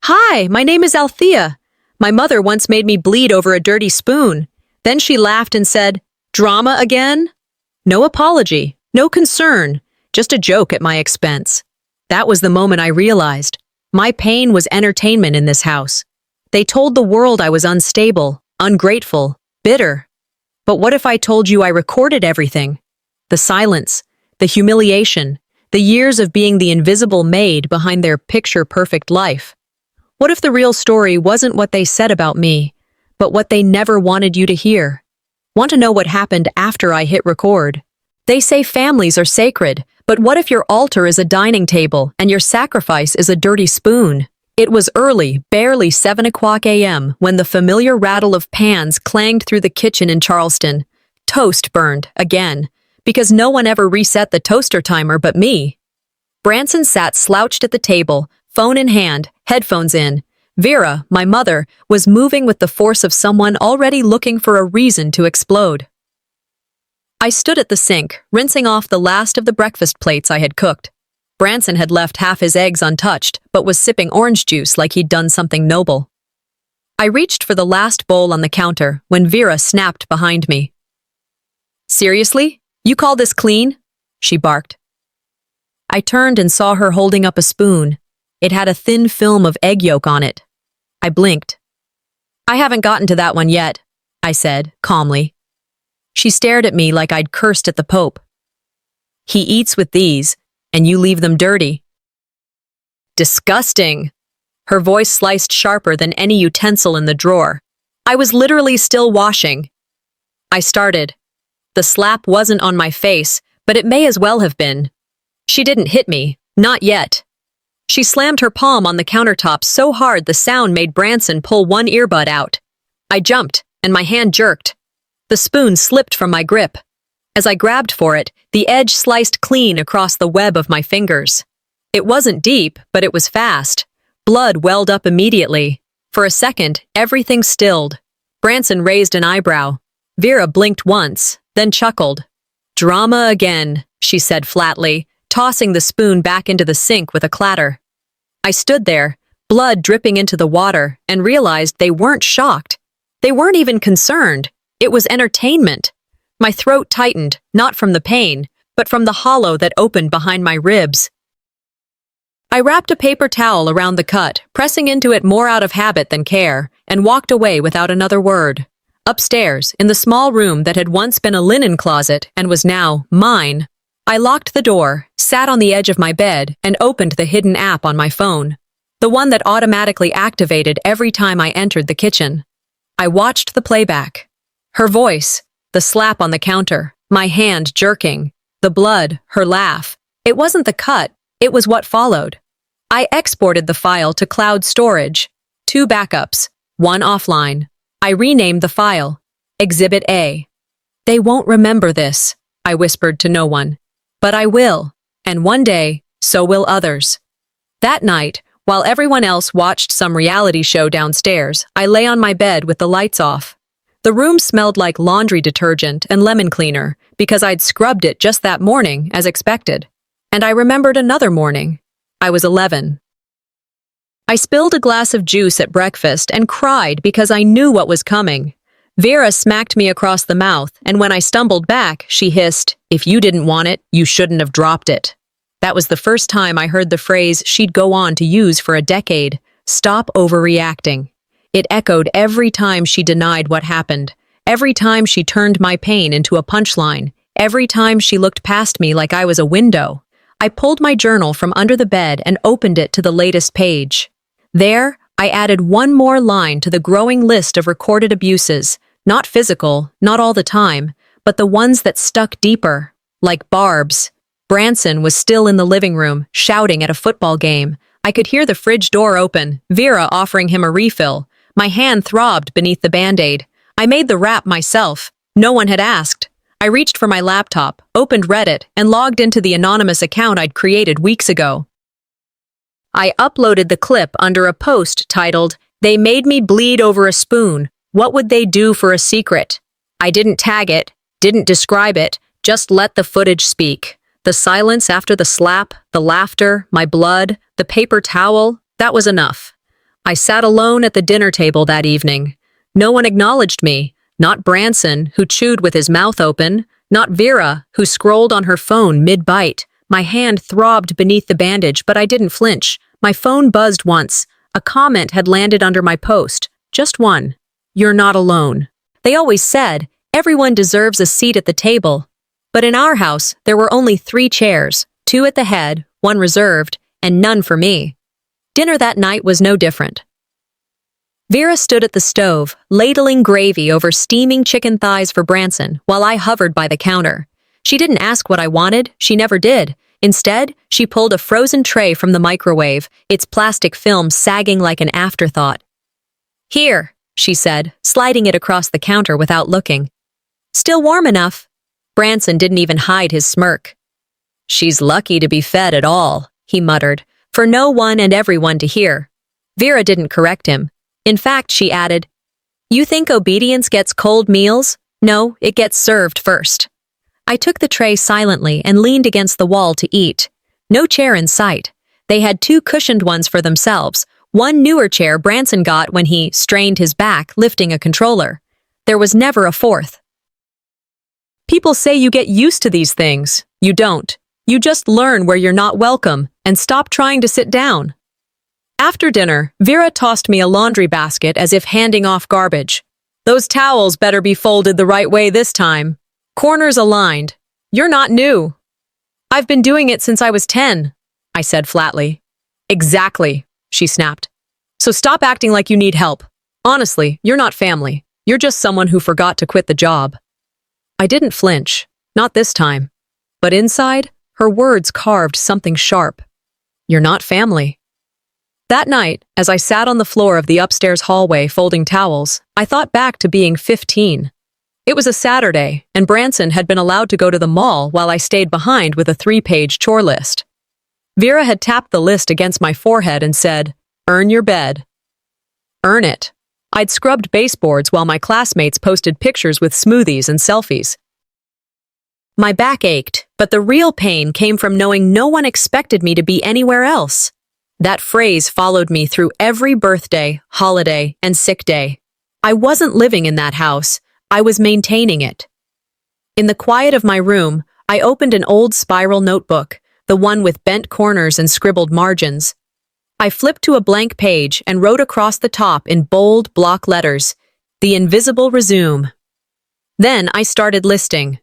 Hi, my name is Althea. My mother once made me bleed over a dirty spoon. Then she laughed and said, "Drama again?" No apology, no concern, just a joke at my expense. That was the moment I realized. My pain was entertainment in this house. They told the world I was unstable, ungrateful, bitter. But what if I told you I recorded everything? The silence, the humiliation, the years of being the invisible maid behind their picture-perfect life. What if the real story wasn't what they said about me, but what they never wanted you to hear? Want to know what happened after I hit record? They say families are sacred, but what if your altar is a dining table and your sacrifice is a dirty spoon? It was early, barely 7 o'clock a.m., when the familiar rattle of pans clanged through the kitchen in Charleston. Toast burned, again, because no one ever reset the toaster timer but me. Branson sat slouched at the table, phone in hand, headphones in. Vera, my mother, was moving with the force of someone already looking for a reason to explode. I stood at the sink, rinsing off the last of the breakfast plates I had cooked. Branson had left half his eggs untouched, but was sipping orange juice like he'd done something noble. I reached for the last bowl on the counter when Vera snapped behind me. "Seriously? You call this clean?" she barked. I turned and saw her holding up a spoon. It had a thin film of egg yolk on it. I blinked. "I haven't gotten to that one yet," I said, calmly. She stared at me like I'd cursed at the Pope. "He eats with these, and you leave them dirty." Disgusting! Her voice sliced sharper than any utensil in the drawer. I was literally still washing. I started. The slap wasn't on my face, but it may as well have been. She didn't hit me, not yet. She slammed her palm on the countertop so hard the sound made Branson pull one earbud out. I jumped, and my hand jerked. The spoon slipped from my grip. As I grabbed for it, the edge sliced clean across the web of my fingers. It wasn't deep, but it was fast. Blood welled up immediately. For a second, everything stilled. Branson raised an eyebrow. Vera blinked once, then chuckled. "Drama again," she said flatly, tossing the spoon back into the sink with a clatter. I stood there, blood dripping into the water, and realized they weren't shocked. They weren't even concerned. It was entertainment. My throat tightened, not from the pain, but from the hollow that opened behind my ribs. I wrapped a paper towel around the cut, pressing into it more out of habit than care, and walked away without another word. Upstairs, in the small room that had once been a linen closet and was now mine, I locked the door, sat on the edge of my bed, and opened the hidden app on my phone, the one that automatically activated every time I entered the kitchen. I watched the playback. Her voice, the slap on the counter, my hand jerking, the blood, her laugh. It wasn't the cut, it was what followed. I exported the file to cloud storage. 2 backups, 1 offline. I renamed the file, Exhibit A. "They won't remember this," I whispered to no one. "But I will, and one day, so will others." That night, while everyone else watched some reality show downstairs, I lay on my bed with the lights off. The room smelled like laundry detergent and lemon cleaner because I'd scrubbed it just that morning, as expected. And I remembered another morning. I was 11. I spilled a glass of juice at breakfast and cried because I knew what was coming. Vera smacked me across the mouth, and when I stumbled back, she hissed, "If you didn't want it, you shouldn't have dropped it." That was the first time I heard the phrase she'd go on to use for a decade, "Stop overreacting." It echoed every time she denied what happened, every time she turned my pain into a punchline, every time she looked past me like I was a window. I pulled my journal from under the bed and opened it to the latest page. There, I added one more line to the growing list of recorded abuses, not physical, not all the time, but the ones that stuck deeper, like barbs. Branson was still in the living room, shouting at a football game. I could hear the fridge door open, Vera offering him a refill. My hand throbbed beneath the Band-Aid. I made the wrap myself. No one had asked. I reached for my laptop, opened Reddit, and logged into the anonymous account I'd created weeks ago. I uploaded the clip under a post titled, "They made me bleed over a spoon. What would they do for a secret?" I didn't tag it, didn't describe it, just let the footage speak. The silence after the slap, the laughter, my blood, the paper towel, that was enough. I sat alone at the dinner table that evening. No one acknowledged me, not Branson, who chewed with his mouth open, not Vera, who scrolled on her phone mid-bite. My hand throbbed beneath the bandage, but I didn't flinch. My phone buzzed once. A comment had landed under my post. Just one. "You're not alone." They always said, everyone deserves a seat at the table. But in our house, there were only 3 chairs, 2 at the head, 1 reserved, and none for me. Dinner that night was no different. Vera stood at the stove, ladling gravy over steaming chicken thighs for Branson, while I hovered by the counter. She didn't ask what I wanted, she never did. Instead, she pulled a frozen tray from the microwave, its plastic film sagging like an afterthought. "Here," she said, sliding it across the counter without looking. "Still warm enough." Branson didn't even hide his smirk. "She's lucky to be fed at all," he muttered, for no one and everyone to hear. Vera didn't correct him. In fact, she added, "You think obedience gets cold meals? No, it gets served first." I took the tray silently and leaned against the wall to eat. No chair in sight. They had 2 cushioned ones for themselves, one newer chair Branson got when he strained his back lifting a controller. There was never a 4th. People say you get used to these things. You don't. You just learn where you're not welcome and stop trying to sit down. After dinner, Vera tossed me a laundry basket as if handing off garbage. "Those towels better be folded the right way this time. Corners aligned. You're not new." "I've been doing it since I was 10, I said flatly. "Exactly," she snapped. "So stop acting like you need help. Honestly, you're not family. You're just someone who forgot to quit the job." I didn't flinch, not this time. But inside, her words carved something sharp. "You're not family." That night, as I sat on the floor of the upstairs hallway folding towels, I thought back to being 15. It was a Saturday, and Branson had been allowed to go to the mall while I stayed behind with a 3-page chore list. Vera had tapped the list against my forehead and said, "Earn your bed." Earn it. I'd scrubbed baseboards while my classmates posted pictures with smoothies and selfies. My back ached, but the real pain came from knowing no one expected me to be anywhere else. That phrase followed me through every birthday, holiday, and sick day. I wasn't living in that house. I was maintaining it. In the quiet of my room, I opened an old spiral notebook, the one with bent corners and scribbled margins. I flipped to a blank page and wrote across the top in bold block letters, "The invisible resume." Then I started listing.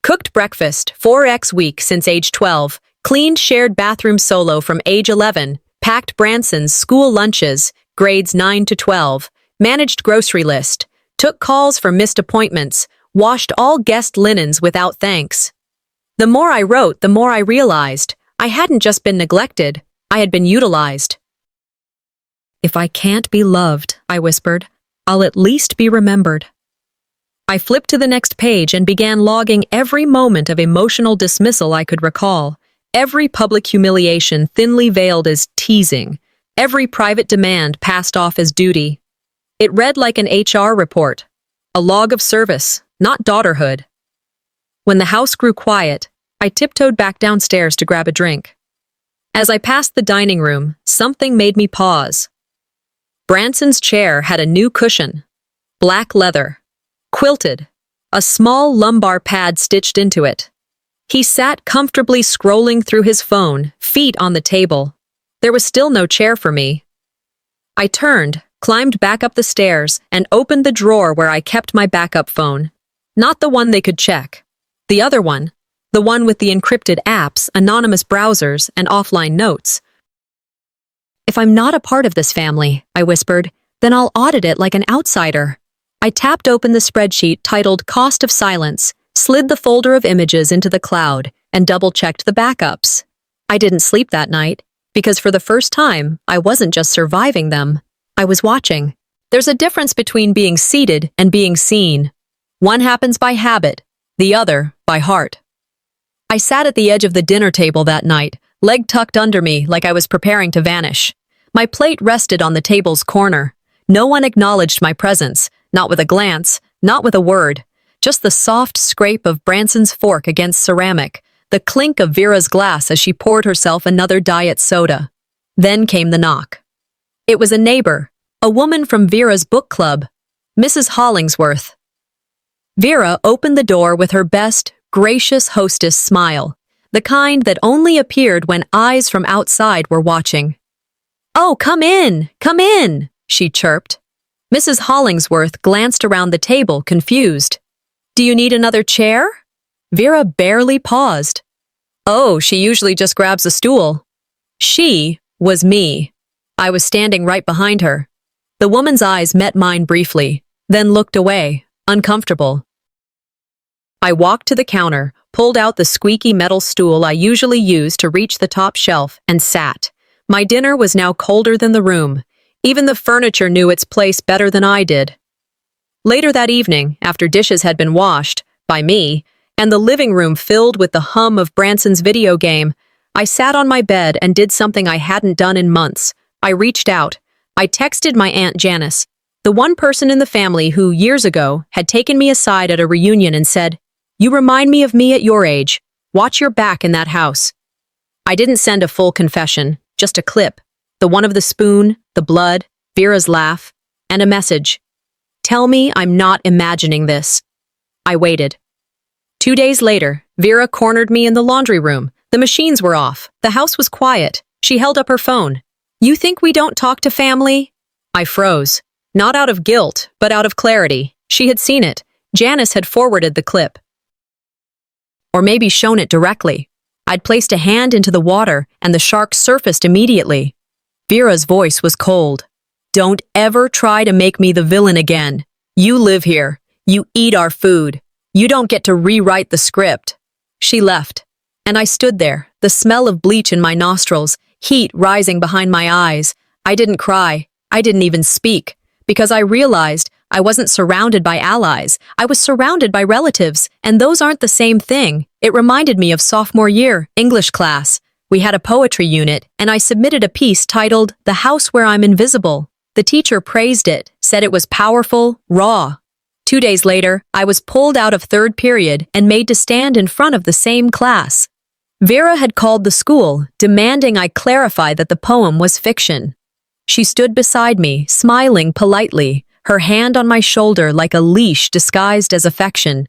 Cooked breakfast, 4x week since age 12, cleaned shared bathroom solo from age 11, packed Branson's school lunches, grades 9 to 12, managed grocery list, took calls for missed appointments, washed all guest linens without thanks. The more I wrote, the more I realized I hadn't just been neglected, I had been utilized. "If I can't be loved," I whispered, "I'll at least be remembered." I flipped to the next page and began logging every moment of emotional dismissal I could recall, every public humiliation thinly veiled as teasing, every private demand passed off as duty. It read like an HR report, a log of service, not daughterhood. When the house grew quiet, I tiptoed back downstairs to grab a drink. As I passed the dining room, something made me pause. Branson's chair had a new cushion, black leather, quilted, a small lumbar pad stitched into it. He sat comfortably scrolling through his phone, feet on the table. There was still no chair for me. I turned, climbed back up the stairs, and opened the drawer where I kept my backup phone. Not the one they could check. The other one. The one with the encrypted apps, anonymous browsers, and offline notes. "If I'm not a part of this family," I whispered, "then I'll audit it like an outsider." I tapped open the spreadsheet titled Cost of Silence, slid the folder of images into the cloud, and double-checked the backups. I didn't sleep that night, because for the first time, I wasn't just surviving them. I was watching. There's a difference between being seated and being seen. One happens by habit, the other by heart. I sat at the edge of the dinner table that night, leg tucked under me like I was preparing to vanish. My plate rested on the table's corner. No one acknowledged my presence, not with a glance, not with a word. Just the soft scrape of Branson's fork against ceramic, the clink of Vera's glass as she poured herself another diet soda. Then came the knock. It was a neighbor, a woman from Vera's book club, Mrs. Hollingsworth. Vera opened the door with her best, gracious hostess smile, the kind that only appeared when eyes from outside were watching. "Oh, come in, she chirped. Mrs. Hollingsworth glanced around the table, confused. "Do you need another chair?" Vera barely paused. "Oh, she usually just grabs a stool." She was me. I was standing right behind her. The woman's eyes met mine briefly, then looked away, uncomfortable. I walked to the counter, pulled out the squeaky metal stool I usually use to reach the top shelf, and sat. My dinner was now colder than the room. Even the furniture knew its place better than I did. Later that evening, after dishes had been washed, by me, and the living room filled with the hum of Branson's video game, I sat on my bed and did something I hadn't done in months. I reached out. I texted my Aunt Janice, the one person in the family who, years ago, had taken me aside at a reunion and said, "You remind me of me at your age. Watch your back in that house." I didn't send a full confession, just a clip. The one of the spoon, the blood, Vera's laugh, and a message. "Tell me I'm not imagining this." I waited. 2 days later, Vera cornered me in the laundry room. The machines were off. The house was quiet. She held up her phone. "You think we don't talk to family?" I froze. Not out of guilt, but out of clarity. She had seen it. Janice had forwarded the clip. Or maybe shown it directly. I'd placed a hand into the water, and the shark surfaced immediately. Vera's voice was cold. "Don't ever try to make me the villain again. You live here. You eat our food. You don't get to rewrite the script." She left, and I stood there, the smell of bleach in my nostrils, heat rising behind my eyes. I didn't cry. I didn't even speak, because I realized I wasn't surrounded by allies. I was surrounded by relatives, and those aren't the same thing. It reminded me of sophomore year, English class. We had a poetry unit, and I submitted a piece titled "The House Where I'm Invisible." The teacher praised it, said it was powerful, raw. 2 days later, I was pulled out of third period and made to stand in front of the same class. Vera had called the school, demanding I clarify that the poem was fiction. She stood beside me, smiling politely, her hand on my shoulder like a leash disguised as affection.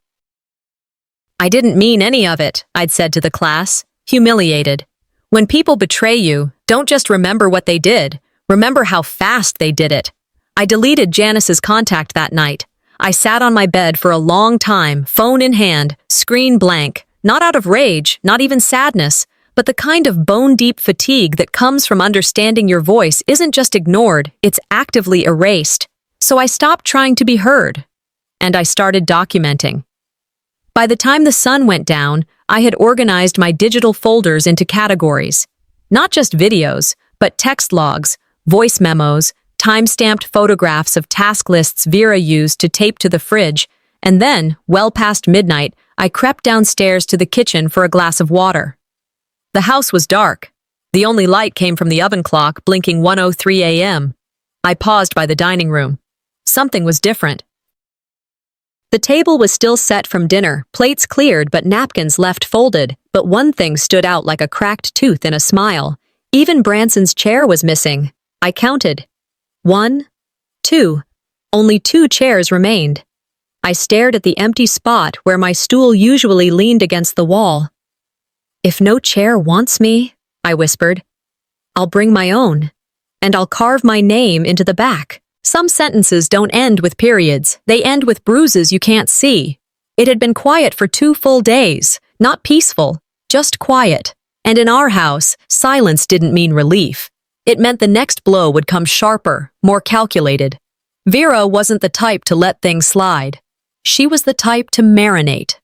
"I didn't mean any of it," I'd said to the class, humiliated. "When people betray you, don't just remember what they did, remember how fast they did it." I deleted Janice's contact that night. I sat on my bed for a long time, phone in hand, screen blank, not out of rage, not even sadness, but the kind of bone-deep fatigue that comes from understanding your voice isn't just ignored, it's actively erased. So I stopped trying to be heard, and I started documenting. By the time the sun went down, I had organized my digital folders into categories. Not just videos, but text logs, voice memos, time-stamped photographs of task lists Vera used to tape to the fridge, and then, well past midnight, I crept downstairs to the kitchen for a glass of water. The house was dark. The only light came from the oven clock blinking 1:03 a.m. I paused by the dining room. Something was different. The table was still set from dinner, plates cleared but napkins left folded, but one thing stood out like a cracked tooth in a smile. Even Branson's chair was missing. I counted. 1, 2. Only 2 chairs remained. I stared at the empty spot where my stool usually leaned against the wall. "If no chair wants me," I whispered, "I'll bring my own. And I'll carve my name into the back." Some sentences don't end with periods. They end with bruises you can't see. It had been quiet for 2 full days. Not peaceful, just quiet. And in our house, silence didn't mean relief. It meant the next blow would come sharper, more calculated. Vera wasn't the type to let things slide. She was the type to marinate.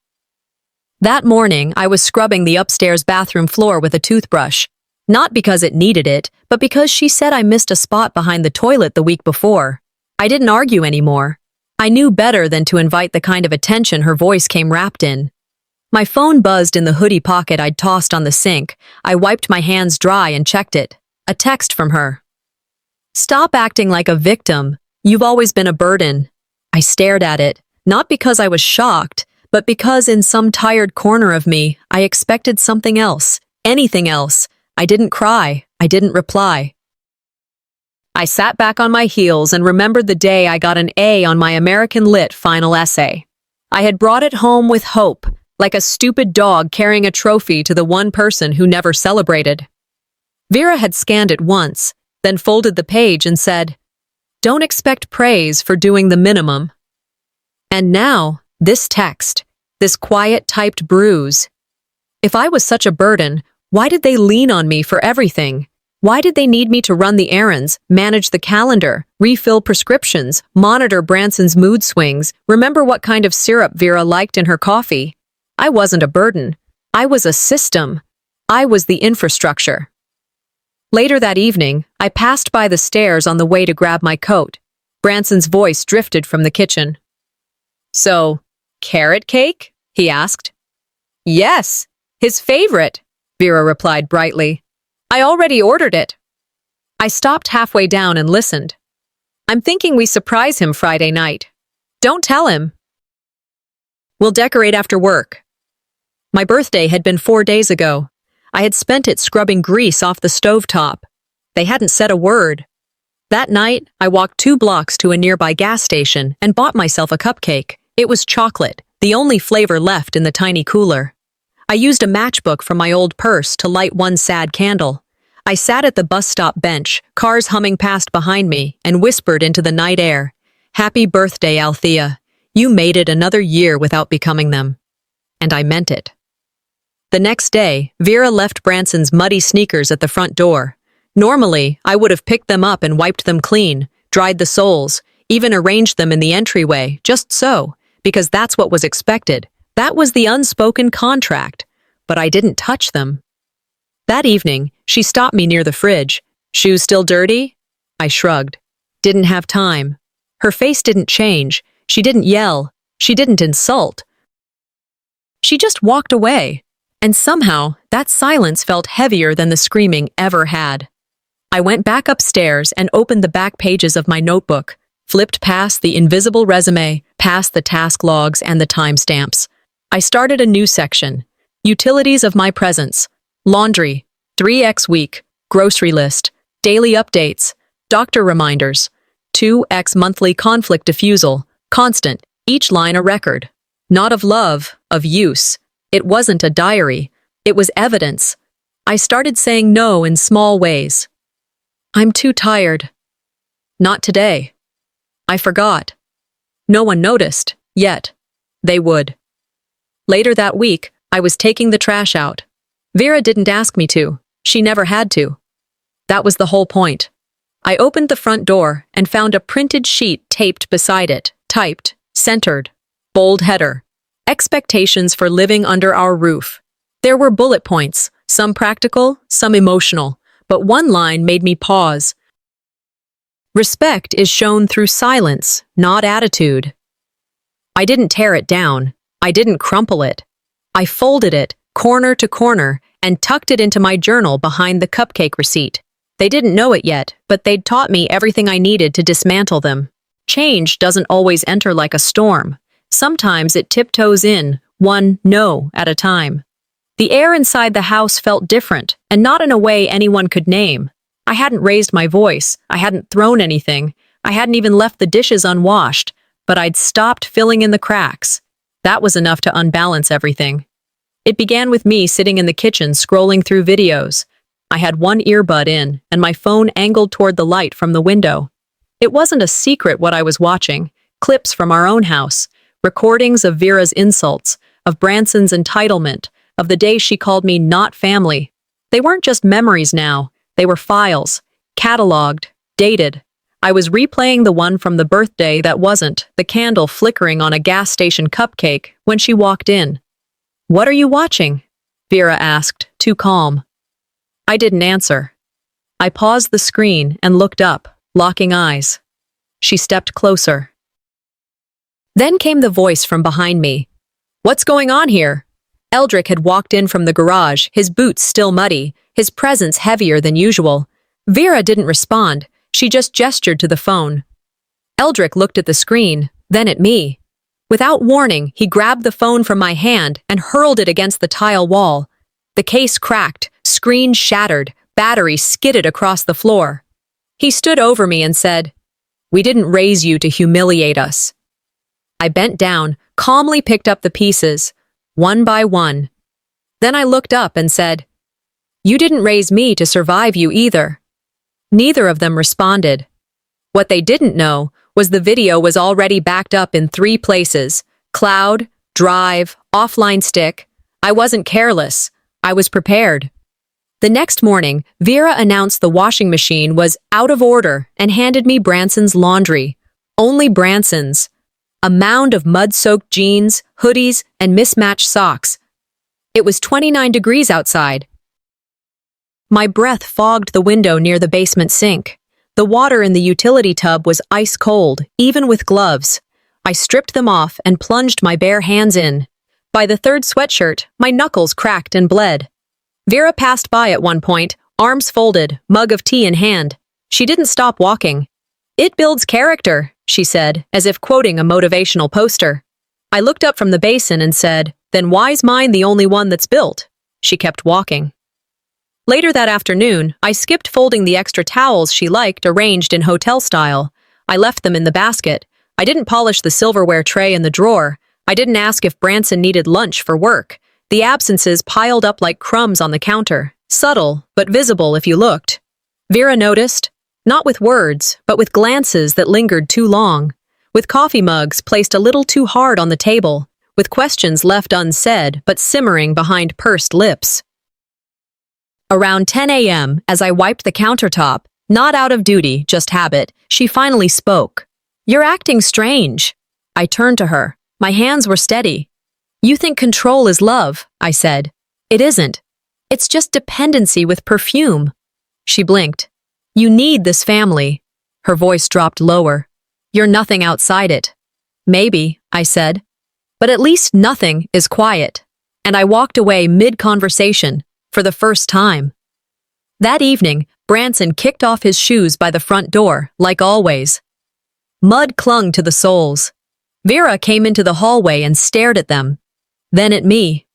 That morning, I was scrubbing the upstairs bathroom floor with a toothbrush. Not because it needed it, but because she said I missed a spot behind the toilet the week before. I didn't argue anymore. I knew better than to invite the kind of attention her voice came wrapped in. My phone buzzed in the hoodie pocket I'd tossed on the sink. I wiped my hands dry and checked it. A text from her. "Stop acting like a victim. You've always been a burden." I stared at it, not because I was shocked, but because in some tired corner of me, I expected something else, anything else. I didn't cry. I didn't reply. I sat back on my heels and remembered the day I got an A on my American Lit final essay. I had brought it home with hope, like a stupid dog carrying a trophy to the one person who never celebrated. Vera had scanned it once, then folded the page and said, "Don't expect praise for doing the minimum." And now, this text, this quiet typed bruise. If I was such a burden, why did they lean on me for everything? Why did they need me to run the errands, manage the calendar, refill prescriptions, monitor Branson's mood swings, remember what kind of syrup Vera liked in her coffee? I wasn't a burden. I was a system. I was the infrastructure. Later that evening, I passed by the stairs on the way to grab my coat. Branson's voice drifted from the kitchen. "So, carrot cake?" he asked. "Yes, his favorite," Vera replied brightly. "I already ordered it." I stopped halfway down and listened. "I'm thinking we surprise him Friday night. Don't tell him. We'll decorate after work." My birthday had been 4 days ago. I had spent it scrubbing grease off the stovetop. They hadn't said a word. That night, I walked 2 blocks to a nearby gas station and bought myself a cupcake. It was chocolate, the only flavor left in the tiny cooler. I used a matchbook from my old purse to light one sad candle. I sat at the bus stop bench, cars humming past behind me, and whispered into the night air, "Happy birthday, Althea. You made it another year without becoming them." And I meant it. The next day, Vera left Branson's muddy sneakers at the front door. Normally, I would have picked them up and wiped them clean, dried the soles, even arranged them in the entryway, just so, because that's what was expected. That was the unspoken contract. But I didn't touch them. That evening, she stopped me near the fridge. "Shoes still dirty?" I shrugged. Didn't have time. Her face didn't change. She didn't yell. She didn't insult. She just walked away. And somehow, that silence felt heavier than the screaming ever had. I went back upstairs and opened the back pages of my notebook, flipped past the invisible resume, past the task logs and the timestamps. I started a new section. Utilities of my presence. Laundry. 3x week. Grocery list. Daily updates. Doctor reminders. 2x monthly conflict diffusal. Constant. Each line a record. Not of love, of use. It wasn't a diary. It was evidence. I started saying no in small ways. "I'm too tired." "Not today." I forgot. No one noticed, yet. They would. Later that week, I was taking the trash out. Vera didn't ask me to. She never had to. That was the whole point. I opened the front door and found a printed sheet taped beside it, typed, centered, bold header. Expectations for living under our roof. There were bullet points, some practical, some emotional, but one line made me pause. Respect is shown through silence, not attitude. I didn't tear it down. I didn't crumple it. I folded it, corner to corner, and tucked it into my journal behind the cupcake receipt. They didn't know it yet, but they'd taught me everything I needed to dismantle them. Change doesn't always enter like a storm. Sometimes it tiptoes in, one no at a time. The air inside the house felt different, and not in a way anyone could name. I hadn't raised my voice, I hadn't thrown anything, I hadn't even left the dishes unwashed, but I'd stopped filling in the cracks. That was enough to unbalance everything. It began with me sitting in the kitchen scrolling through videos. I had one earbud in, and my phone angled toward the light from the window. It wasn't a secret what I was watching. Clips from our own house. Recordings of Vera's insults, of Branson's entitlement, of the day she called me not family. They weren't just memories now. They were files, cataloged, dated. I was replaying the one from the birthday that wasn't, the candle flickering on a gas station cupcake, when she walked in. "What are you watching?" Vera asked, too calm. I didn't answer. I paused the screen and looked up, locking eyes. She stepped closer. Then came the voice from behind me. "What's going on here?" Eldrick had walked in from the garage, his boots still muddy, his presence heavier than usual. Vera didn't respond. She just gestured to the phone. Eldrick looked at the screen, then at me. Without warning, he grabbed the phone from my hand and hurled it against the tile wall. The case cracked, screen shattered, battery skidded across the floor. He stood over me and said, "We didn't raise you to humiliate us." I bent down, calmly picked up the pieces, one by one. Then I looked up and said, "You didn't raise me to survive you either." Neither of them responded. What they didn't know was the video was already backed up in 3 places: cloud, drive, offline stick. I wasn't careless. I was prepared. The next morning, Vera announced the washing machine was out of order and handed me Branson's laundry. Only Branson's. A mound of mud-soaked jeans, hoodies, and mismatched socks. It was 29 degrees outside. My breath fogged the window near the basement sink. The water in the utility tub was ice cold, even with gloves. I stripped them off and plunged my bare hands in. By the 3rd sweatshirt, my knuckles cracked and bled. Vera passed by at one point, arms folded, mug of tea in hand. She didn't stop walking. "It builds character," she said, as if quoting a motivational poster. I looked up from the basin and said, "Then why's mine the only one that's built?" She kept walking. Later that afternoon, I skipped folding the extra towels she liked arranged in hotel style. I left them in the basket. I didn't polish the silverware tray in the drawer. I didn't ask if Branson needed lunch for work. The absences piled up like crumbs on the counter, subtle but visible if you looked. Vera noticed, not with words, but with glances that lingered too long, with coffee mugs placed a little too hard on the table, with questions left unsaid but simmering behind pursed lips. Around 10 a.m., as I wiped the countertop, not out of duty, just habit, she finally spoke. "You're acting strange." I turned to her. My hands were steady. "You think control is love," I said. "It isn't. It's just dependency with perfume." She blinked. "You need this family." Her voice dropped lower. "You're nothing outside it." "Maybe," I said. "But at least nothing is quiet." And I walked away mid-conversation, for the first time. That evening, Branson kicked off his shoes by the front door, like always. Mud clung to the soles. Vera came into the hallway and stared at them. Then at me.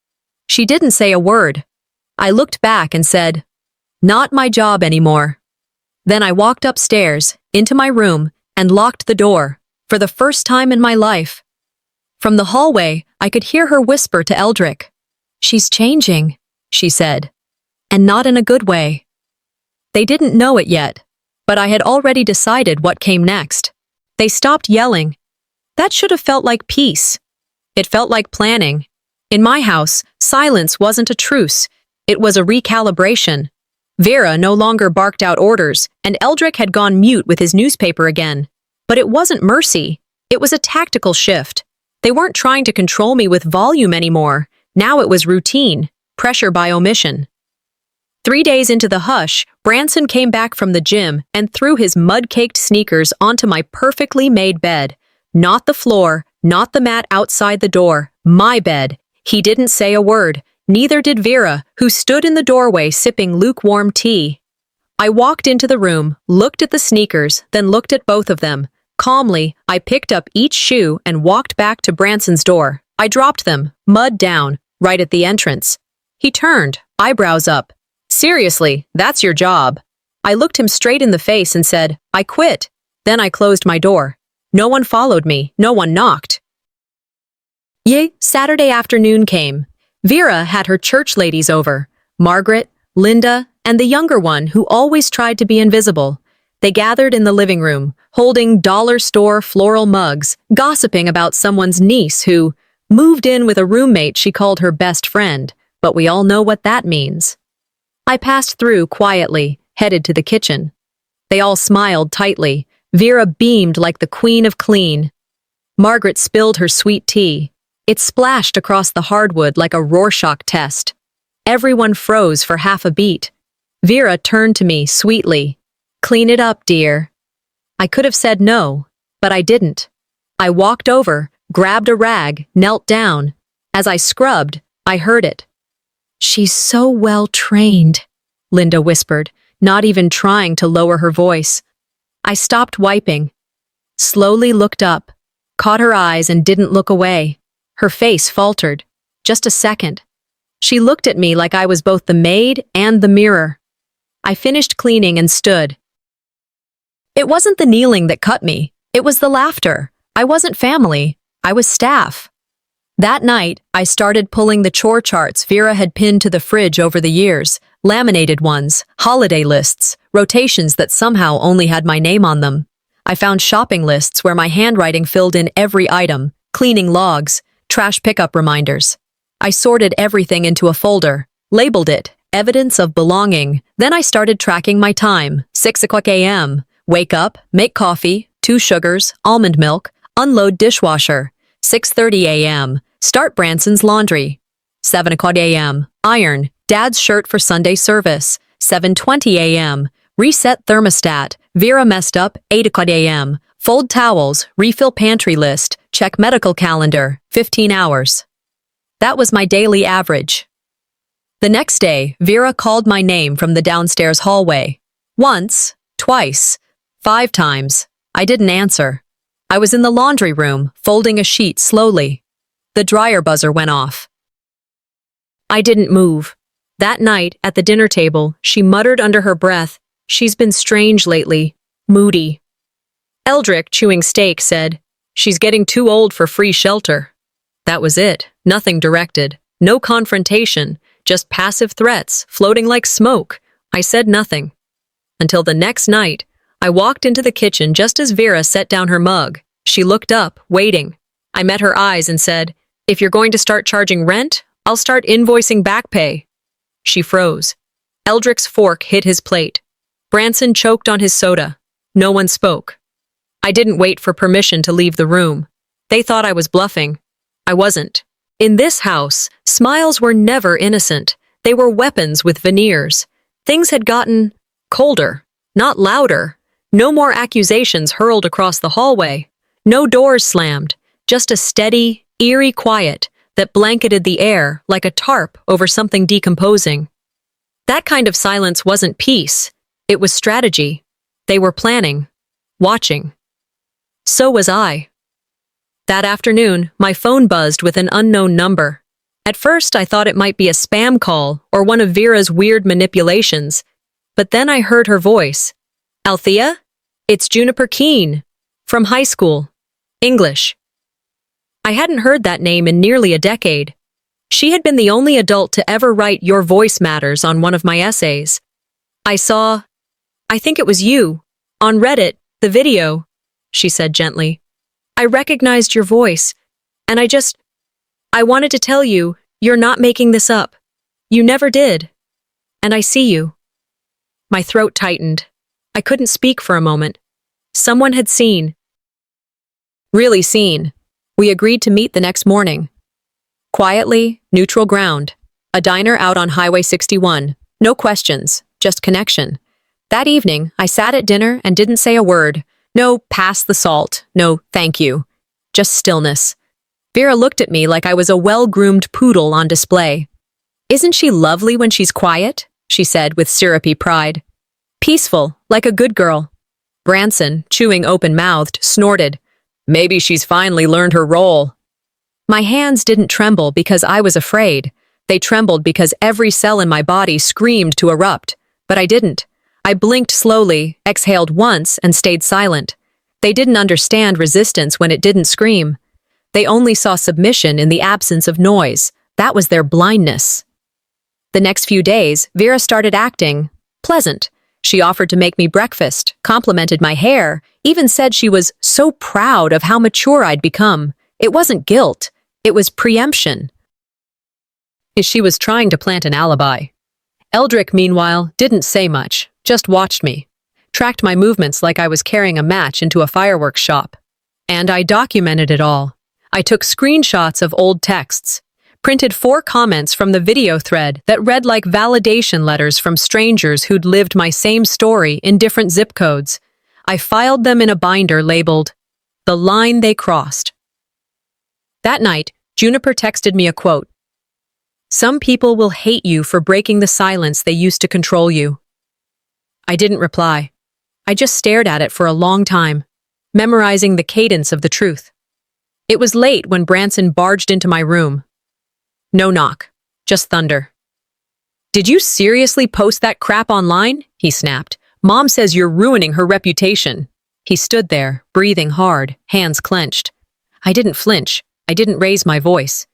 She didn't say a word. I looked back and said, "Not my job anymore." Then I walked upstairs, into my room, and locked the door, for the first time in my life. From the hallway, I could hear her whisper to Eldrick. "She's changing," she said, "and not in a good way." They didn't know it yet, but I had already decided what came next. They stopped yelling. That should have felt like peace. It felt like planning. In my house, silence wasn't a truce. It was a recalibration. Vera no longer barked out orders, and Eldrick had gone mute with his newspaper again. But it wasn't mercy. It was a tactical shift. They weren't trying to control me with volume anymore. Now it was routine. Pressure by omission. 3 days into the hush, Branson came back from the gym and threw his mud-caked sneakers onto my perfectly made bed. Not the floor, not the mat outside the door, my bed. He didn't say a word. Neither did Vera, who stood in the doorway sipping lukewarm tea. I walked into the room, looked at the sneakers, then looked at both of them. Calmly, I picked up each shoe and walked back to Branson's door. I dropped them, mud down, right at the entrance. He turned, eyebrows up. "Seriously, that's your job." I looked him straight in the face and said, "I quit." Then I closed my door. No one followed me, no one knocked. Saturday afternoon came. Vera had her church ladies over, Margaret, Linda, and the younger one who always tried to be invisible. They gathered in the living room, holding dollar store floral mugs, gossiping about someone's niece who moved in with a roommate she called her best friend, but we all know what that means. I passed through quietly, headed to the kitchen. They all smiled tightly. Vera beamed like the queen of clean. Margaret spilled her sweet tea. It splashed across the hardwood like a Rorschach test. Everyone froze for half a beat. Vera turned to me sweetly. "Clean it up, dear." I could have said no, but I didn't. I walked over, grabbed a rag, knelt down. As I scrubbed, I heard it. "She's so well trained," Linda whispered, not even trying to lower her voice. I stopped wiping, slowly looked up, caught her eyes and didn't look away. Her face faltered. Just a second. She looked at me like I was both the maid and the mirror. I finished cleaning and stood, It wasn't the kneeling that cut me. It was the laughter. I wasn't family. I was staff. That night, I started pulling the chore charts Vera had pinned to the fridge over the years, laminated ones, holiday lists, rotations that somehow only had my name on them. I found shopping lists where my handwriting filled in every item, cleaning logs, trash pickup reminders. I sorted everything into a folder, labeled it, evidence of belonging. Then I started tracking my time, 6 o'clock a.m., wake up, make coffee, 2 sugars, almond milk, unload dishwasher, 6:30 a.m., start Branson's laundry, 7 o'clock a.m., iron, Dad's shirt for Sunday service, 7:20 a.m., reset thermostat, Vera messed up, 8 o'clock a.m., fold towels, refill pantry list, check medical calendar, 15 hours. That was my daily average. The next day, Vera called my name from the downstairs hallway. Once, twice, 5 times. I didn't answer. I was in the laundry room, folding a sheet slowly. The dryer buzzer went off. I didn't move. That night, at the dinner table, she muttered under her breath, "She's been strange lately. Moody." Eldrick, chewing steak, said, "She's getting too old for free shelter." That was it. Nothing directed. No confrontation. Just passive threats, floating like smoke. I said nothing. Until the next night, I walked into the kitchen just as Vera set down her mug. She looked up, waiting. I met her eyes and said, "If you're going to start charging rent, I'll start invoicing back pay." She froze. Eldrick's fork hit his plate. Branson choked on his soda. No one spoke. I didn't wait for permission to leave the room. They thought I was bluffing. I wasn't. In this house, smiles were never innocent. They were weapons with veneers. Things had gotten colder, not louder. No more accusations hurled across the hallway. No doors slammed. Just a steady, eerie quiet that blanketed the air like a tarp over something decomposing. That kind of silence wasn't peace. It was strategy. They were planning, watching. So was I. That afternoon, my phone buzzed with an unknown number. At first, I thought it might be a spam call or one of Vera's weird manipulations. But then I heard her voice. "Althea? It's Juniper Keene. From high school. English." I hadn't heard that name in nearly a decade. She had been the only adult to ever write "Your Voice Matters" on one of my essays. I think it was you, on Reddit, the video," she said gently. "I recognized your voice, and I wanted to tell you, you're not making this up. You never did. And I see you." My throat tightened. I couldn't speak for a moment. Someone had seen. Really seen. We agreed to meet the next morning. Quietly, neutral ground. A diner out on Highway 61. No questions, just connection. That evening, I sat at dinner and didn't say a word. No pass the salt, no thank you. Just stillness. Vera looked at me like I was a well-groomed poodle on display. "Isn't she lovely when she's quiet?" she said with syrupy pride. "Peaceful, like a good girl." Branson, chewing open-mouthed, snorted. "Maybe she's finally learned her role." My hands didn't tremble because I was afraid. They trembled because every cell in my body screamed to erupt. But I didn't. I blinked slowly, exhaled once, and stayed silent. They didn't understand resistance when it didn't scream. They only saw submission in the absence of noise. That was their blindness. The next few days, Vera started acting pleasant. She offered to make me breakfast, complimented my hair, even said she was so proud of how mature I'd become. It wasn't guilt. It was preemption. She was trying to plant an alibi. Eldrick, meanwhile, didn't say much, just watched me. Tracked my movements like I was carrying a match into a fireworks shop. And I documented it all. I took screenshots of old texts, printed 4 comments from the video thread that read like validation letters from strangers who'd lived my same story in different zip codes. I filed them in a binder labeled, "The Line They Crossed." That night, Juniper texted me a quote. "Some people will hate you for breaking the silence they used to control you." I didn't reply. I just stared at it for a long time, memorizing the cadence of the truth. It was late when Branson barged into my room. No knock, just thunder. "Did you seriously post that crap online?" he snapped. Mom says you're ruining her reputation. He stood there, breathing hard, hands clenched. I didn't flinch. I didn't raise my voice.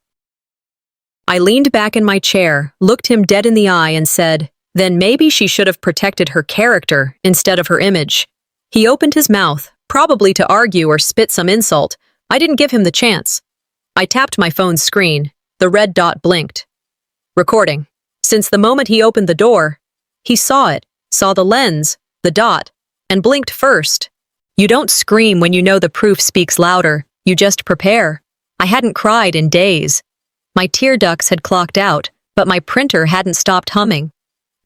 I leaned back in my chair, looked him dead in the eye and said, then maybe she should have protected her character instead of her image. He opened his mouth, probably to argue or spit some insult. I didn't give him the chance. I tapped my phone's screen. The red dot blinked. Recording. Since the moment he opened the door, he saw it, saw the lens, the dot, and blinked first. You don't scream when you know the proof speaks louder. You just prepare. I hadn't cried in days. My tear ducts had clocked out, but my printer hadn't stopped humming.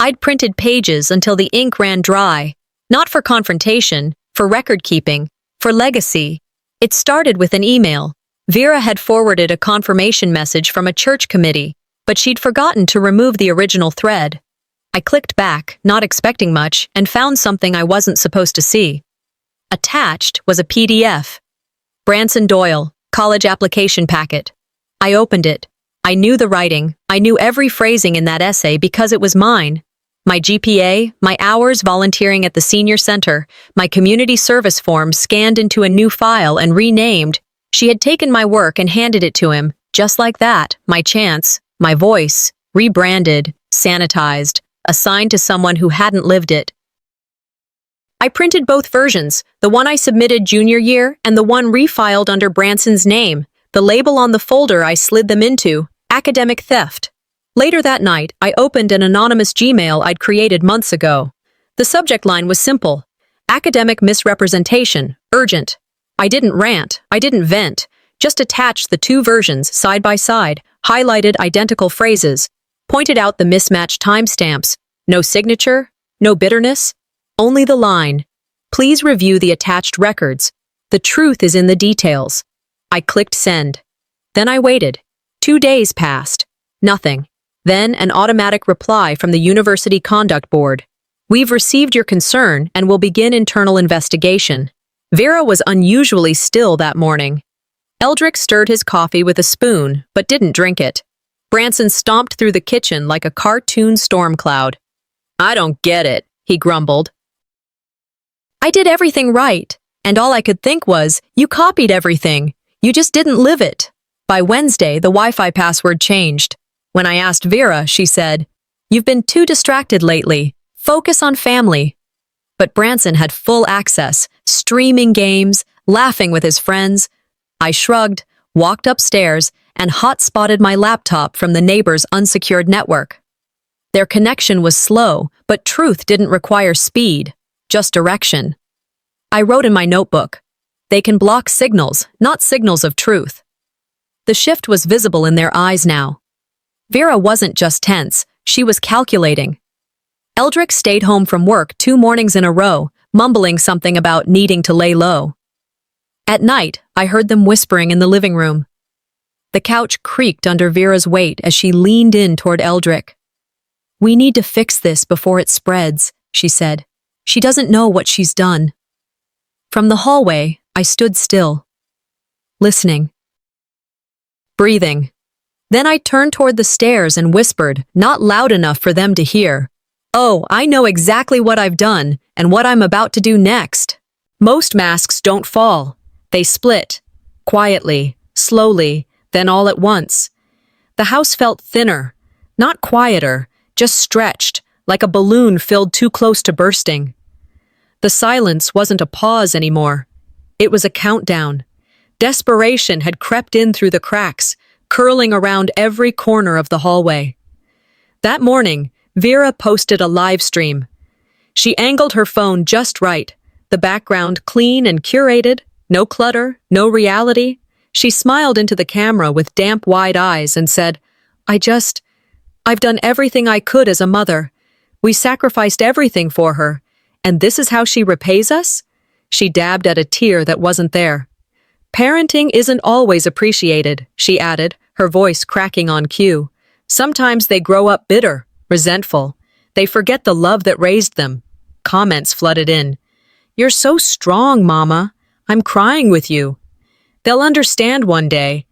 I'd printed pages until the ink ran dry, not for confrontation, for record-keeping, for legacy. It started with an email. Vera had forwarded a confirmation message from a church committee, but she'd forgotten to remove the original thread. I clicked back, not expecting much, and found something I wasn't supposed to see. Attached was a PDF. Branson Doyle, college application packet. I opened it. I knew the writing. I knew every phrasing in that essay because it was mine. My GPA, my hours volunteering at the senior center, my community service form scanned into a new file and renamed. She had taken my work and handed it to him, just like that, my chance, my voice, rebranded, sanitized, assigned to someone who hadn't lived it. I printed both versions, the one I submitted junior year and the one refiled under Branson's name. The label on the folder I slid them into, academic theft. Later that night, I opened an anonymous Gmail I'd created months ago. The subject line was simple. Academic misrepresentation, urgent. I didn't rant, I didn't vent, just attached the two versions side by side, highlighted identical phrases, pointed out the mismatched timestamps, no signature, no bitterness, only the line. Please review the attached records. The truth is in the details. I clicked send. Then I waited. 2 days passed. Nothing. Then an automatic reply from the University Conduct Board. We've received your concern and will begin internal investigation. Vera was unusually still that morning. Eldrick stirred his coffee with a spoon, but didn't drink it. Branson stomped through the kitchen like a cartoon storm cloud. I don't get it, he grumbled. I did everything right, and all I could think was, you copied everything. You just didn't live it. By Wednesday, the Wi-Fi password changed. When I asked Vera, she said, you've been too distracted lately. Focus on family. But Branson had full access, streaming games, laughing with his friends. I shrugged, walked upstairs, and hot-spotted my laptop from the neighbor's unsecured network. Their connection was slow, but truth didn't require speed, just direction. I wrote in my notebook, they can block signals, not signals of truth. The shift was visible in their eyes now. Vera wasn't just tense, she was calculating. Eldrick stayed home from work 2 mornings in a row, mumbling something about needing to lay low. At night, I heard them whispering in the living room. The couch creaked under Vera's weight as she leaned in toward Eldrick. We need to fix this before it spreads, she said. She doesn't know what she's done. From the hallway, I stood still, listening, breathing. Then I turned toward the stairs and whispered, not loud enough for them to hear. Oh, I know exactly what I've done and what I'm about to do next. Most masks don't fall. They split. Quietly, slowly, then all at once. The house felt thinner, not quieter, just stretched, like a balloon filled too close to bursting. The silence wasn't a pause anymore. It was a countdown. Desperation had crept in through the cracks, curling around every corner of the hallway. That morning, Vera posted a live stream. She angled her phone just right, the background clean and curated, no clutter, no reality. She smiled into the camera with damp, wide eyes and said, I've done everything I could as a mother. We sacrificed everything for her, and this is how she repays us? She dabbed at a tear that wasn't there. Parenting isn't always appreciated, she added, her voice cracking on cue. Sometimes they grow up bitter, resentful. They forget the love that raised them. Comments flooded in. You're so strong, Mama. I'm crying with you. They'll understand one day.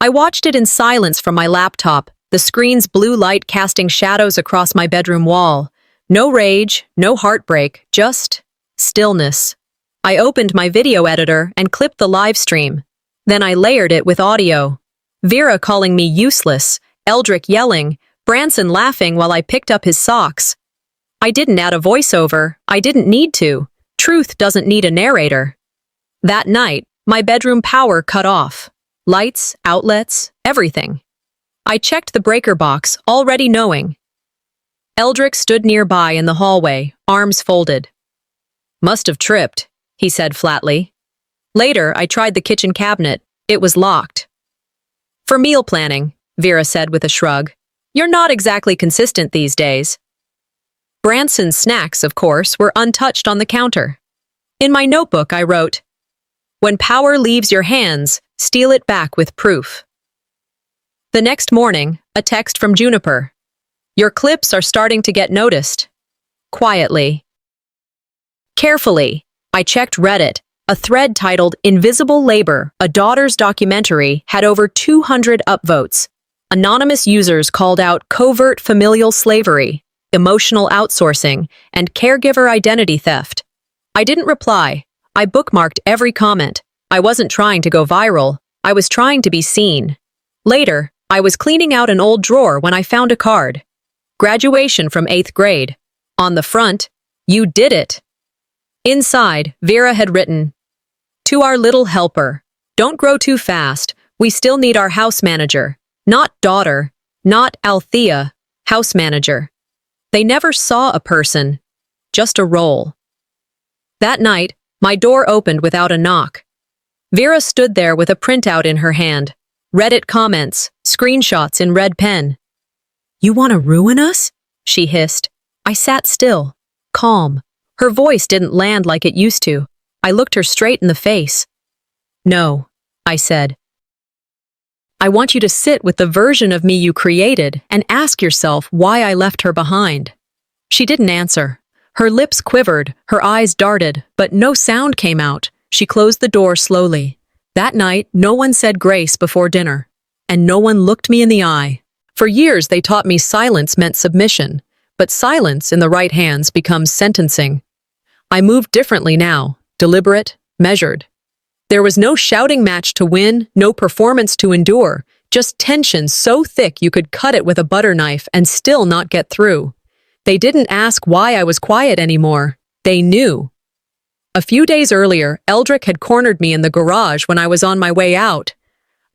I watched it in silence from my laptop, the screen's blue light casting shadows across my bedroom wall. No rage, no heartbreak, just stillness. I opened my video editor and clipped the live stream. Then I layered it with audio. Vera calling me useless, Eldrick yelling, Branson laughing while I picked up his socks. I didn't add a voiceover. I didn't need to. Truth doesn't need a narrator. That night, my bedroom power cut off. Lights, outlets, everything. I checked the breaker box, already knowing. Eldrick stood nearby in the hallway, arms folded. Must have tripped, he said flatly. Later, I tried the kitchen cabinet. It was locked. For meal planning, Vera said with a shrug. You're not exactly consistent these days. Branson's snacks, of course, were untouched on the counter. In my notebook, I wrote, When power leaves your hands, steal it back with proof. The next morning, a text from Juniper. Your clips are starting to get noticed. Quietly. Carefully, I checked Reddit. A thread titled Invisible Labor, a Daughter's Documentary, had over 200 upvotes. Anonymous users called out covert familial slavery, emotional outsourcing, and caregiver identity theft. I didn't reply. I bookmarked every comment. I wasn't trying to go viral. I was trying to be seen. Later, I was cleaning out an old drawer when I found a card. Graduation from 8th grade. On the front, you did it. Inside, Vera had written, To our little helper, don't grow too fast. We still need our house manager. Not daughter, not Althea, house manager. They never saw a person, just a role. That night, my door opened without a knock. Vera stood there with a printout in her hand. Reddit comments, screenshots in red pen. You want to ruin us? She hissed. I sat still, calm. Her voice didn't land like it used to. I looked her straight in the face. No, I said. I want you to sit with the version of me you created and ask yourself why I left her behind. She didn't answer. Her lips quivered, her eyes darted, but no sound came out. She closed the door slowly. That night, no one said grace before dinner, and no one looked me in the eye. For years, they taught me silence meant submission, but silence in the right hands becomes sentencing. I moved differently now, deliberate, measured. There was no shouting match to win, no performance to endure, just tension so thick you could cut it with a butter knife and still not get through. They didn't ask why I was quiet anymore. They knew. A few days earlier, Eldrick had cornered me in the garage when I was on my way out.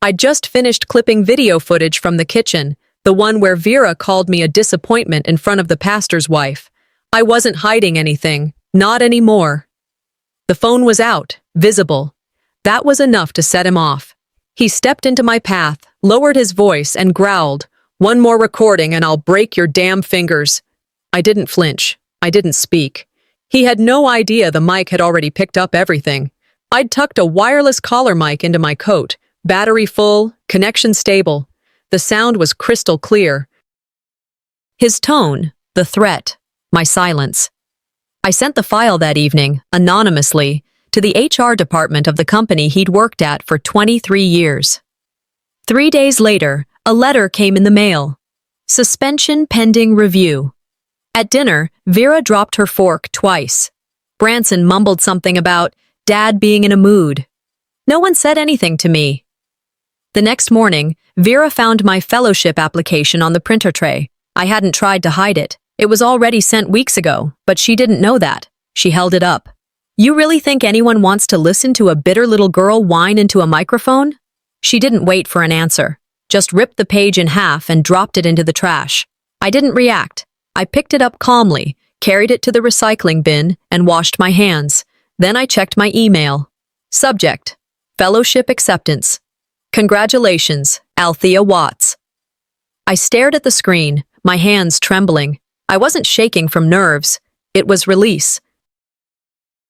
I'd just finished clipping video footage from the kitchen, the one where Vera called me a disappointment in front of the pastor's wife. I wasn't hiding anything, not anymore. The phone was out, visible. That was enough to set him off. He stepped into my path, lowered his voice, and growled, One more recording and I'll break your damn fingers. I didn't flinch. I didn't speak. He had no idea the mic had already picked up everything. I'd tucked a wireless collar mic into my coat, battery full, connection stable. The sound was crystal clear. His tone, the threat, my silence. I sent the file that evening, anonymously, to the HR department of the company he'd worked at for 23 years. 3 days later, a letter came in the mail. Suspension pending review. At dinner, Vera dropped her fork twice. Branson mumbled something about Dad being in a mood. No one said anything to me. The next morning, Vera found my fellowship application on the printer tray. I hadn't tried to hide it. It was already sent weeks ago, but she didn't know that. She held it up. You really think anyone wants to listen to a bitter little girl whine into a microphone? She didn't wait for an answer, just ripped the page in half and dropped it into the trash. I didn't react. I picked it up calmly, carried it to the recycling bin, and washed my hands. Then I checked my email. Subject: Fellowship Acceptance. Congratulations, Althea Watts. I stared at the screen, my hands trembling. I wasn't shaking from nerves. It was release.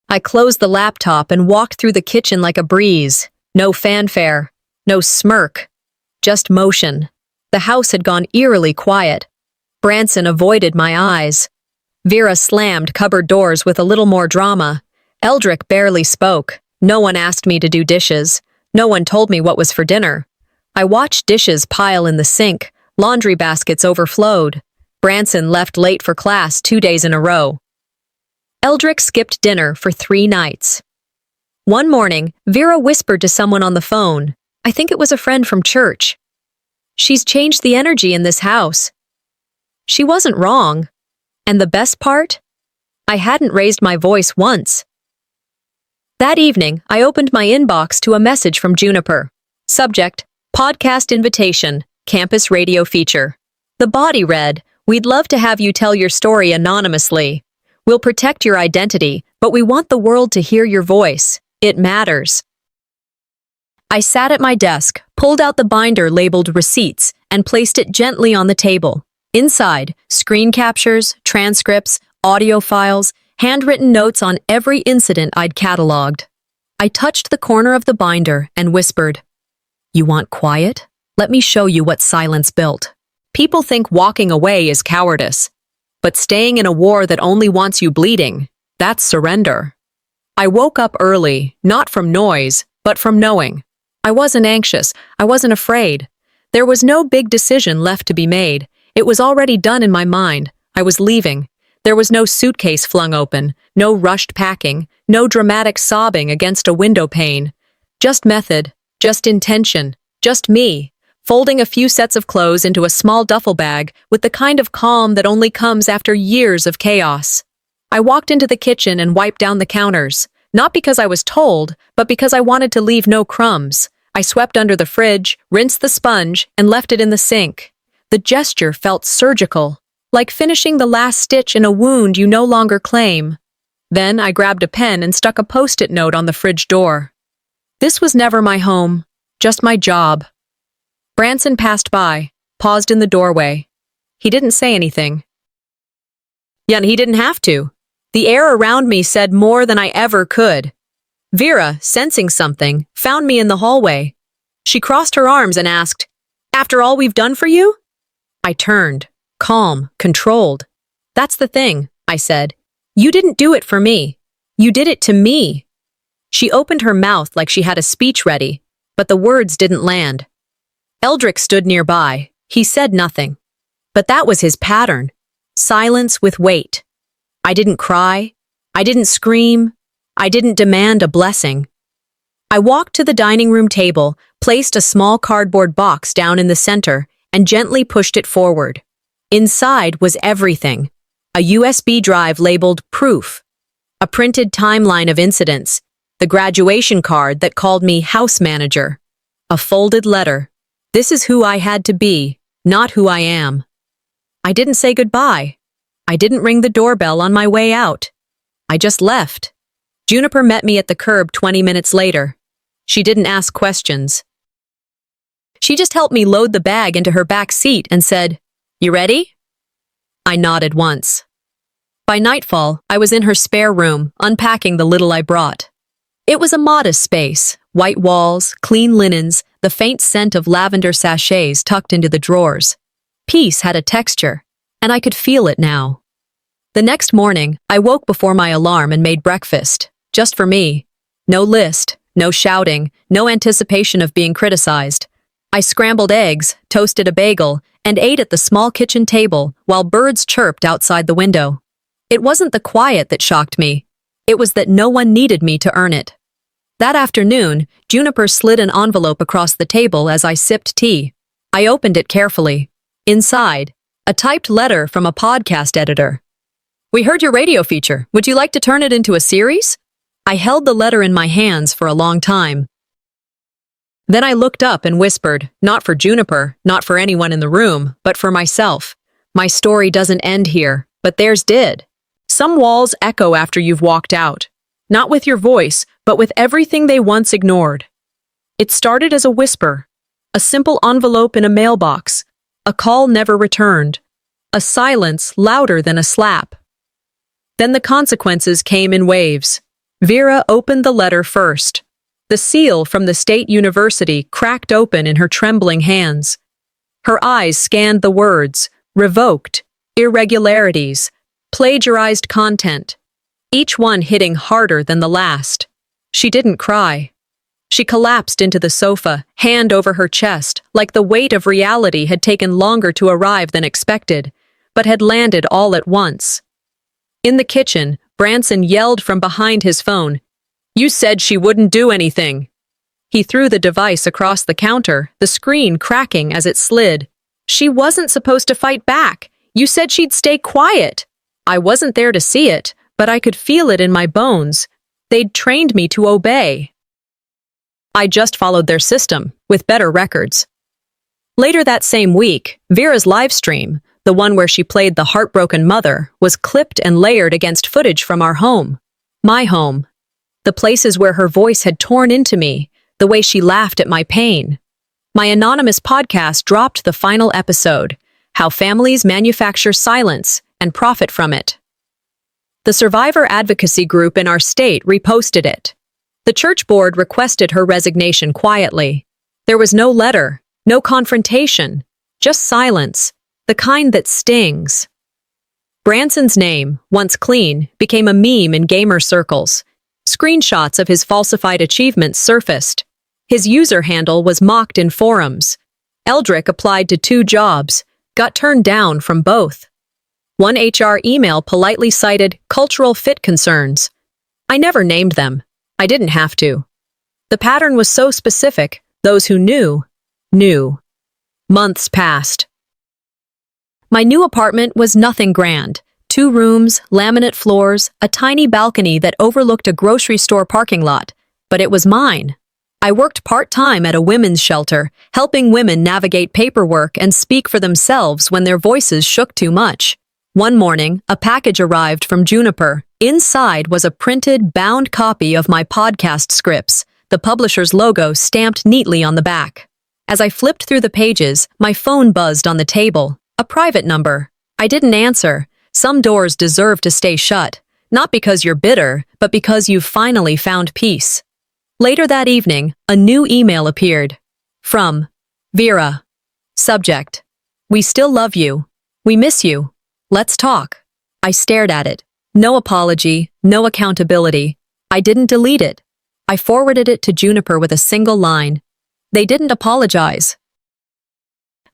I closed the laptop and walked through the kitchen like a breeze. No fanfare, no smirk, just motion. The house had gone eerily quiet. Branson avoided my eyes. Vera slammed cupboard doors with a little more drama. Eldrick barely spoke. No one asked me to do dishes. No one told me what was for dinner. I watched dishes pile in the sink. Laundry baskets overflowed. Branson left late for class 2 days in a row. Eldrick skipped dinner for 3 nights. One morning, Vera whispered to someone on the phone. I think it was a friend from church. She's changed the energy in this house. She wasn't wrong. And the best part? I hadn't raised my voice once. That evening, I opened my inbox to a message from Juniper. Subject, podcast invitation, campus radio feature. The body read, we'd love to have you tell your story anonymously. We'll protect your identity, but we want the world to hear your voice. It matters. I sat at my desk, pulled out the binder labeled receipts, and placed it gently on the table. Inside, screen captures, transcripts, audio files, handwritten notes on every incident I'd cataloged. I touched the corner of the binder and whispered, You want quiet? Let me show you what silence built. People think walking away is cowardice. But staying in a war that only wants you bleeding, that's surrender. I woke up early, not from noise, but from knowing. I wasn't anxious. I wasn't afraid. There was no big decision left to be made. It was already done in my mind. I was leaving. There was no suitcase flung open, no rushed packing, no dramatic sobbing against a window pane. Just method, just intention, just me, folding a few sets of clothes into a small duffel bag with the kind of calm that only comes after years of chaos. I walked into the kitchen and wiped down the counters, not because I was told, but because I wanted to leave no crumbs. I swept under the fridge, rinsed the sponge, and left it in the sink. The gesture felt surgical, like finishing the last stitch in a wound you no longer claim. Then I grabbed a pen and stuck a post-it note on the fridge door. This was never my home, just my job. Branson passed by, paused in the doorway. He didn't say anything. Yet he didn't have to. The air around me said more than I ever could. Vera, sensing something, found me in the hallway. She crossed her arms and asked, After all we've done for you? I turned, calm, controlled. That's the thing, I said. You didn't do it for me. You did it to me. She opened her mouth like she had a speech ready, but the words didn't land. Eldrick stood nearby. He said nothing. But that was his pattern. Silence with weight. I didn't cry. I didn't scream. I didn't demand a blessing. I walked to the dining room table, placed a small cardboard box down in the center, and gently pushed it forward. Inside was everything. A USB drive labeled Proof, a printed timeline of incidents, the graduation card that called me house manager, a folded letter. This is who I had to be, not who I am. I didn't say goodbye. I didn't ring the doorbell on my way out. I just left. Juniper met me at the curb 20 minutes later. She didn't ask questions. She just helped me load the bag into her back seat and said, You ready? I nodded once. By nightfall, I was in her spare room, unpacking the little I brought. It was a modest space, white walls, clean linens, the faint scent of lavender sachets tucked into the drawers. Peace had a texture, and I could feel it now. The next morning, I woke before my alarm and made breakfast, just for me. No list, no shouting, no anticipation of being criticized. I scrambled eggs, toasted a bagel, and ate at the small kitchen table while birds chirped outside the window. It wasn't the quiet that shocked me. It was that no one needed me to earn it. That afternoon, Juniper slid an envelope across the table as I sipped tea. I opened it carefully. Inside, a typed letter from a podcast editor. We heard your radio feature. Would you like to turn it into a series? I held the letter in my hands for a long time. Then I looked up and whispered, not for Juniper, not for anyone in the room, but for myself. My story doesn't end here, but theirs did. Some walls echo after you've walked out. Not with your voice, but with everything they once ignored. It started as a whisper, a simple envelope in a mailbox, a call never returned, a silence louder than a slap. Then the consequences came in waves. Vera opened the letter first. The seal from the state university cracked open in her trembling hands. Her eyes scanned the words, revoked, irregularities, plagiarized content, each one hitting harder than the last. She didn't cry. She collapsed into the sofa, hand over her chest, like the weight of reality had taken longer to arrive than expected. but had landed all at once. In the kitchen, Branson yelled from behind his phone, "You said she wouldn't do anything." He threw the device across the counter, the screen cracking as it slid. "She wasn't supposed to fight back. You said she'd stay quiet." I wasn't there to see it, but I could feel it in my bones. They'd trained me to obey. I just followed their system, with better records. Later that same week, Vera's live stream, the one where she played the heartbroken mother, was clipped and layered against footage from our home. My home. The places where her voice had torn into me, the way she laughed at my pain. My anonymous podcast dropped the final episode, How Families Manufacture Silence and Profit from It. The survivor advocacy group in our state reposted it. The church board requested her resignation quietly. There was no letter, no confrontation, just silence, the kind that stings. Branson's name, once clean, became a meme in gamer circles. Screenshots of his falsified achievements surfaced. His user handle was mocked in forums. Eldrick applied to 2 jobs, got turned down from both. One HR email politely cited cultural fit concerns. I never named them. I didn't have to. The pattern was so specific, those who knew, knew. Months passed. My new apartment was nothing grand. 2 rooms, laminate floors, a tiny balcony that overlooked a grocery store parking lot. But it was mine. I worked part-time at a women's shelter, helping women navigate paperwork and speak for themselves when their voices shook too much. One morning, a package arrived from Juniper. Inside was a printed, bound copy of my podcast scripts, the publisher's logo stamped neatly on the back. As I flipped through the pages, my phone buzzed on the table. A private number. I didn't answer. Some doors deserve to stay shut. Not because you're bitter, but because you've finally found peace. Later that evening, a new email appeared. From Vera. Subject: We still love you. We miss you. Let's talk. I stared at it. No apology, no accountability. I didn't delete it. I forwarded it to Juniper with a single line. They didn't apologize.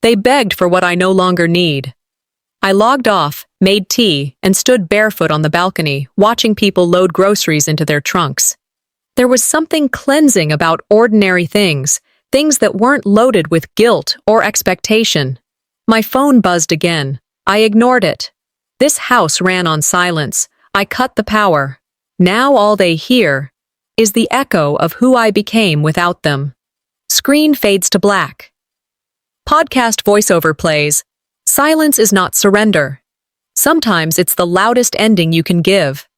They begged for what I no longer need. I logged off, made tea, and stood barefoot on the balcony, watching people load groceries into their trunks. There was something cleansing about ordinary things, things that weren't loaded with guilt or expectation. My phone buzzed again. I ignored it. This house ran on silence. I cut the power. Now all they hear is the echo of who I became without them. Screen fades to black. Podcast voiceover plays. Silence is not surrender. Sometimes it's the loudest ending you can give.